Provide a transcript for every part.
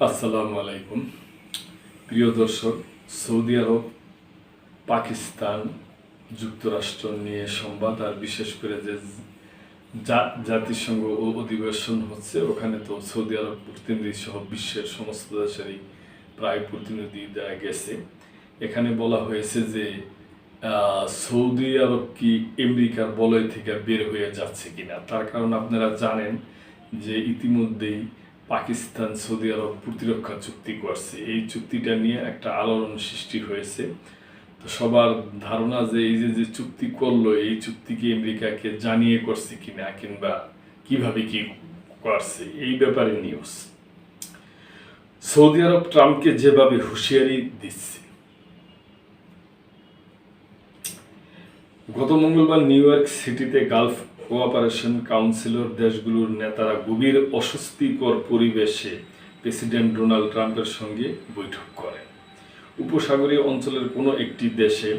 আসসালামু আলাইকুম প্রিয় দর্শক। সৌদি আরব, পাকিস্তান, যুক্তরাষ্ট্র নিয়ে সংবাদ, আর বিশেষ করে যে জাতিসংঘ অধিবেশন হচ্ছে, ওখানে তো সৌদি আরব প্রতিনিধি সহ বিশ্বের সমস্ত দেশেরই প্রায় প্রতিনিধি দেয়া গেছে। এখানে বলা হয়েছে যে সৌদি আরব কি আমেরিকার বলয় থেকে বের হয়ে যাচ্ছে কিনা। তার কারণ আপনারা জানেন যে ইতিমধ্যেই পাকিস্তান সৌদি আরব প্রতিরক্ষা চুক্তি করছে। এই চুক্তিটা নিয়ে একটা আলোড়ন সৃষ্টি হয়েছে। তো সবার ধারণা যে এই যে চুক্তি করলো, এই চুক্তি কি আমেরিকাকে জানিয়ে করছে কিনা, কিংবা কিভাবে কি করছে, এই ব্যাপারে নিউজ। সৌদি আরব ট্রাম্পকে যেভাবে হুঁশিয়ারি দিচ্ছে, গত মঙ্গলবার নিউ ইয়র্ক সিটিতে গালফ কোঅপারেশন কাউন্সিলর দেশগুলোর নেতারা গভীর অস্বস্তিকর পরিবেশে প্রেসিডেন্ট ডোনাল্ড ট্রাম্পের সঙ্গে বৈঠক করেন। উপসাগরীয় অঞ্চলের কোনো একটি দেশে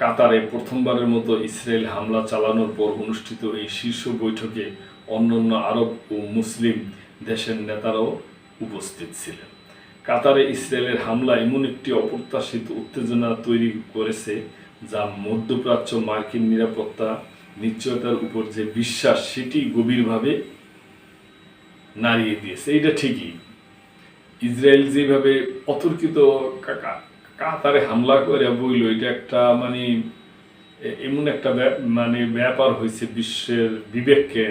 কাতারে প্রথমবারের মতো ইসরায়েল হামলা চালানোর পর অনুষ্ঠিত এই শীর্ষ বৈঠকে অন্যান্য আরব ও মুসলিম দেশের নেতারাও উপস্থিত ছিলেন। কাতারে ইসরায়েলের হামলা এমন একটি অপ্রত্যাশিত উত্তেজনা তৈরি করেছে যা মধ্যপ্রাচ্য মার্কিন নিরাপত্তা নিশ্চয়তার উপর যে বিশ্বাস, সেটি গভীরভাবে নাড়িয়ে দিয়েছে। এইটা ঠিকই, ইসরায়েল যেভাবে অতর্কিত কাতারে হামলা করে বইল, এটা একটা এমন একটা ব্যাপার হয়েছে, বিশ্বের বিবেককে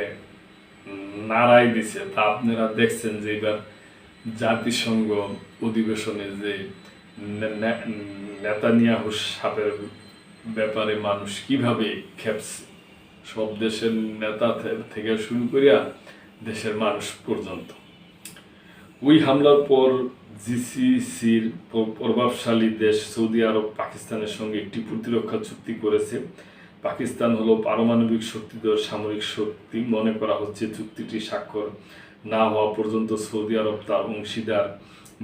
নাড়াই দিছে। তা আপনারা দেখছেন যে এবার জাতিসংঘ অধিবেশনে যে নেতানিয়াহু সাপের ব্যাপারে মানুষ কিভাবে খেপছে, সব দেশের নেতা থেকে শুরু করিয়া দেশের মানুষ পর্যন্ত। ওই হামলার পর জিসিসির প্রভাবশালী দেশ সৌদি আরব পাকিস্তানের সঙ্গে একটি প্রতিরক্ষা চুক্তি করেছে। পাকিস্তান হলো পারমাণবিক শক্তিধর সামরিক শক্তি। মনে করা হচ্ছে চুক্তিটি স্বাক্ষর না হওয়া পর্যন্ত সৌদি আরব তার অংশীদার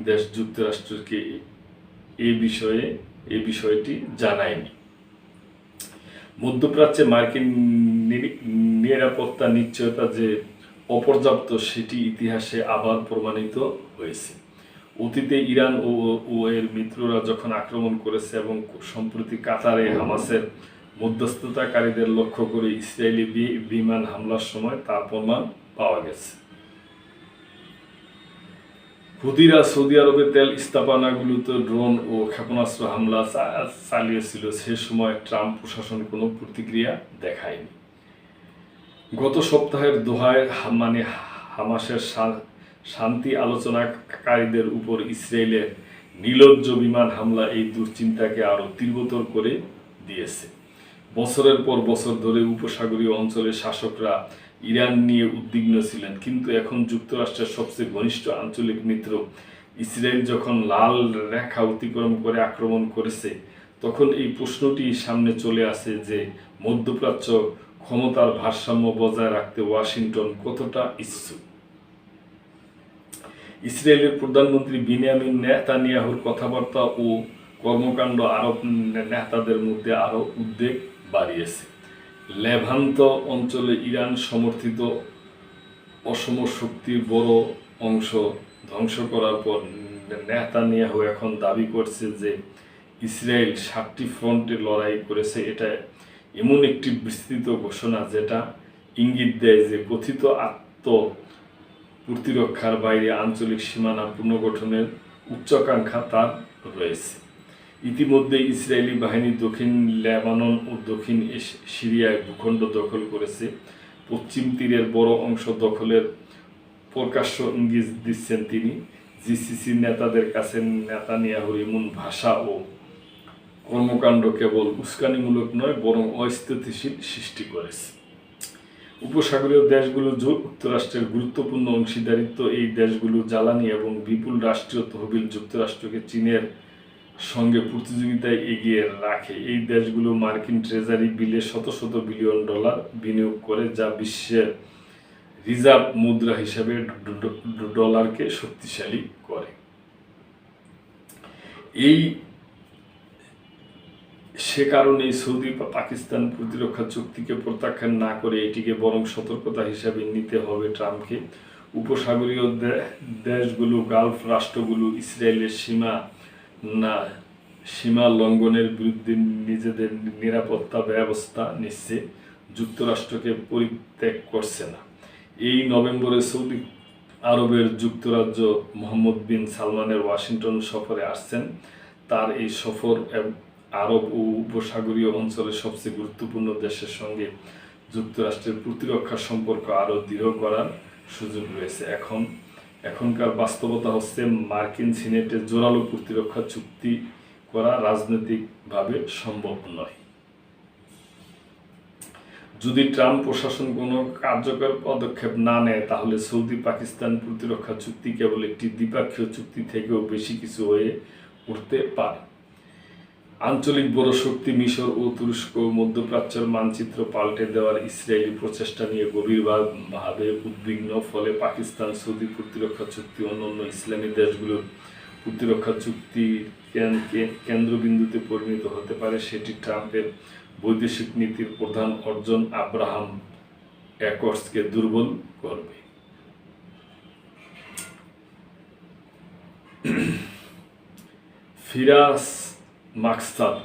দেশ যুক্তরাষ্ট্রকে এই বিষয়টি জানায়নি। মধ্যপ্রাচ্যে মার্কিন নিরাপত্তা নিশ্চয়তা যে অপর্যাপ্ত, সেটি ইতিহাসে আবার প্রমাণিত হয়েছে। অতীতে ইরান ও এর মিত্ররা যখন আক্রমণ করেছে এবং সম্প্রতি কাতারে হামাসের মধ্যস্থতাকারীদের লক্ষ্য করে ইসরায়েলি বিমান হামলার সময় তার প্রমাণ পাওয়া গেছে। হুদিরা সৌদি আরবের তেল স্থাপনাগুলোতে ড্রোন ও ক্ষেপণাস্ত্র হামলা চালিয়েছিল। সে সময় ট্রাম্প প্রশাসন কোনো প্রতিক্রিয়া দেখায়নি। গত সপ্তাহের দোহায় হামাসের শান্তি আলোচনাকারীদের উপর ইসরায়েলের নির্লজ্জ বিমান হামলা এই দুশ্চিন্তাকে আরও তীব্রতর করে দিয়েছে। বছরের পর বছর ধরে উপসাগরীয় অঞ্চলের শাসকরা ইরান নিয়ে উদ্বিগ্ন ছিলেন, কিন্তু এখন যুক্তরাষ্ট্রের সবচেয়ে ঘনিষ্ঠ আঞ্চলিক মিত্র ইসরায়েল যখন লাল রেখা অতিক্রম করে আক্রমণ করেছে, তখন এই প্রশ্নটি সামনে চলে আসে যে মধ্যপ্রাচ্য ক্ষমতার ভারসাম্য বজায় রাখতে ওয়াশিংটন কতটা ইচ্ছুক। ইসরায়েলের প্রধানমন্ত্রী বিনিয়ামিন নেতানিয়াহুর কথাবার্তা ও কর্মকাণ্ড আরব নেতাদের মধ্যে আরও উদ্বেগ বাড়িয়েছে। লেভান্ত অঞ্চলে ইরান সমর্থিত অসম শক্তির বড় অংশ ধ্বংস করার পর নেতানিয়াহু এখন দাবি করছে যে ইসরায়েল 7টি ফ্রন্টে লড়াই করেছে। এটা এমন একটি বিস্তৃত ঘোষণা যেটা ইঙ্গিত দেয় যে কথিত প্রতিরক্ষার বাইরে আঞ্চলিক সীমানা পুনর্গঠনের উচ্চাকাঙ্ক্ষা তার রয়েছে। ইতিমধ্যে ইসরায়েলি বাহিনী দক্ষিণ লেবানন ও দক্ষিণ সিরিয়ায় ভূখণ্ড দখল করেছে। পশ্চিম তীরের বড় অংশ দখলের প্রকাশ্য ইঙ্গিত দিচ্ছেন তিনি। জিসিসি নেতাদের কাছে নেতানিয়াহুর এমন ভাষা ও কর্মকাণ্ড কেবল উস্কানিমূলক নয়, বরং অস্থিতিশীল সৃষ্টি করেছে। উপসাগরীয় দেশগুলো যুক্তরাষ্ট্রের গুরুত্বপূর্ণ অংশীদারিত্ব। এই দেশগুলো জ্বালানি এবং বিপুল রাষ্ট্রীয় তহবিল যুক্তরাষ্ট্রকে চীনের সঙ্গে প্রতিযোগিতায় এগিয়ে রাখে। এই দেশগুলো মার্কিন ট্রেজারি বিলে শত শত বিলিয়ন ডলার বিনিয়োগ করে, যা বিশ্বের রিজার্ভ মুদ্রা হিসেবে ডলারকে শক্তিশালী করে। সে কারণে সৌদি পাকিস্তান প্রতিরক্ষা চুক্তিকে প্রত্যাখ্যান না করে এটিকে বরং সতর্কতা হিসাবে নিতে হবে ট্রাম্পকে। উপসাগরীয় দেশগুলো, গালফ রাষ্ট্রগুলো ইসরায়েলের সীমা লঙ্ঘনের বিরুদ্ধে নিজেদের নিরাপত্তা ব্যবস্থা নিচ্ছে, যুক্তরাষ্ট্রকে পরিত্যাগ করছে না। এই নভেম্বরে সৌদি আরবের যুক্তরাজ্য মোহাম্মদ বিন সালমানের ওয়াশিংটন সফরে আসছেন। তার এই সফর আরব ও উপসাগরীয় অঞ্চলের সবচেয়ে গুরুত্বপূর্ণ দেশের সঙ্গে যুক্তরাষ্ট্রের প্রতিরক্ষা সম্পর্ক আরও দৃঢ় করার সুযোগ রয়েছে। এখনকার বাস্তবতা হচ্ছে, মার্কিন সিনেটে জোরালো প্রতিরক্ষা চুক্তি করা রাজনৈতিকভাবে সম্ভব নয়। যদি ট্রাম্প প্রশাসন কোনো কার্যকর পদক্ষেপ না নেয়, তাহলে সৌদি পাকিস্তান প্রতিরক্ষা চুক্তি কেবল একটি দ্বিপক্ষীয় চুক্তি থেকেও বেশি কিছু হয়ে উঠতে পারে। আঞ্চলিক বড় শক্তি মিশর ও তুরস্ক মধ্যপ্রাচ্যের মানচিত্র পাল্টে দেওয়ার ইসরায়েলি প্রচেষ্টা নিয়ে গভীরভাবে উদ্বিগ্ন। ফলে পাকিস্তান সৌদি প্রতিরক্ষা চুক্তি অন্যান্য ইসলামী দেশগুলোর প্রতিরক্ষা চুক্তির কেন্দ্রবিন্দুতে পরিণত হতে পারে। সেটি ট্রাম্পের বৈদেশিক নীতির প্রধান অর্জন আব্রাহাম অ্যাকর্ডসকে দুর্বল করবে। ফিরাস মাকসাদ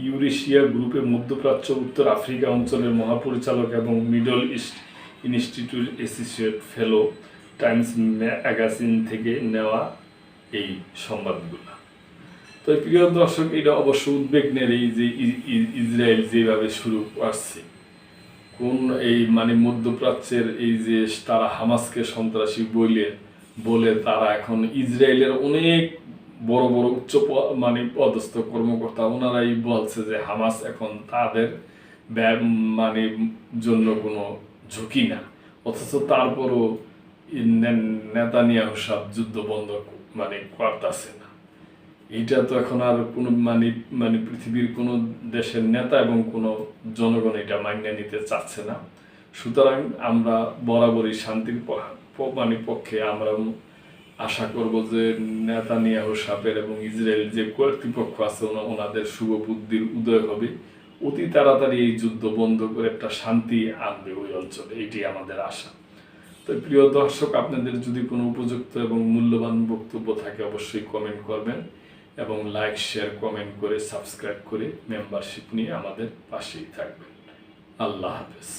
ইউরেশিয়া গ্রুপে মধ্যপ্রাচ্য উত্তর আফ্রিকা অঞ্চলের মহাপরিচালক এবং মিডল ইস্ট ইনস্টিটিউট অ্যাসোসিয়েট ফেলো, টাইমস ম্যাগাজিন থেকে নেওয়া এই সংবাদগুলো। তো প্রিয় দর্শক, এটা অবশ্য উদ্বেগের, এই যে ইসরায়েল যেভাবে শুরু করছে, কোন এই মধ্যপ্রাচ্যের এই যে তারা হামাসকে সন্ত্রাসী বলে তারা এখন ইসরায়েলের অনেক বড় বড় উচ্চ পদস্থ কর্মকর্তা ওনারাই বলছে যে হামাস এখন তাদের জন্য কোনো ঝুঁকি না, অথচ তারপরও নেতানিয়াহু সাহেব যুদ্ধ বন্ধ করতেছে না। এইটা তো এখন আর কোনো পৃথিবীর কোনো দেশের নেতা এবং কোনো জনগণ এটা মান্য নিতে চাচ্ছে না। সুতরাং আমরা বরাবরই শান্তির পক্ষে আমরা আশা করব যে নেতানিয়াহু সাহেবের এবং ইসরায়েল যে কর্তৃপক্ষ আছে ওনাদের শুভ বুদ্ধির উদয় হবে, অতি তাড়াতাড়ি এই যুদ্ধ বন্ধ করে একটা শান্তি আনবে ওই অঞ্চলে, এটি আমাদের আশা। তো প্রিয় দর্শক, আপনাদের যদি কোনো উপযুক্ত এবং মূল্যবান বক্তব্য থাকে অবশ্যই কমেন্ট করবেন এবং লাইক, শেয়ার, কমেন্ট করে সাবস্ক্রাইব করে মেম্বারশিপ নিয়ে আমাদের পাশেই থাকবেন। আল্লাহ হাফেজ।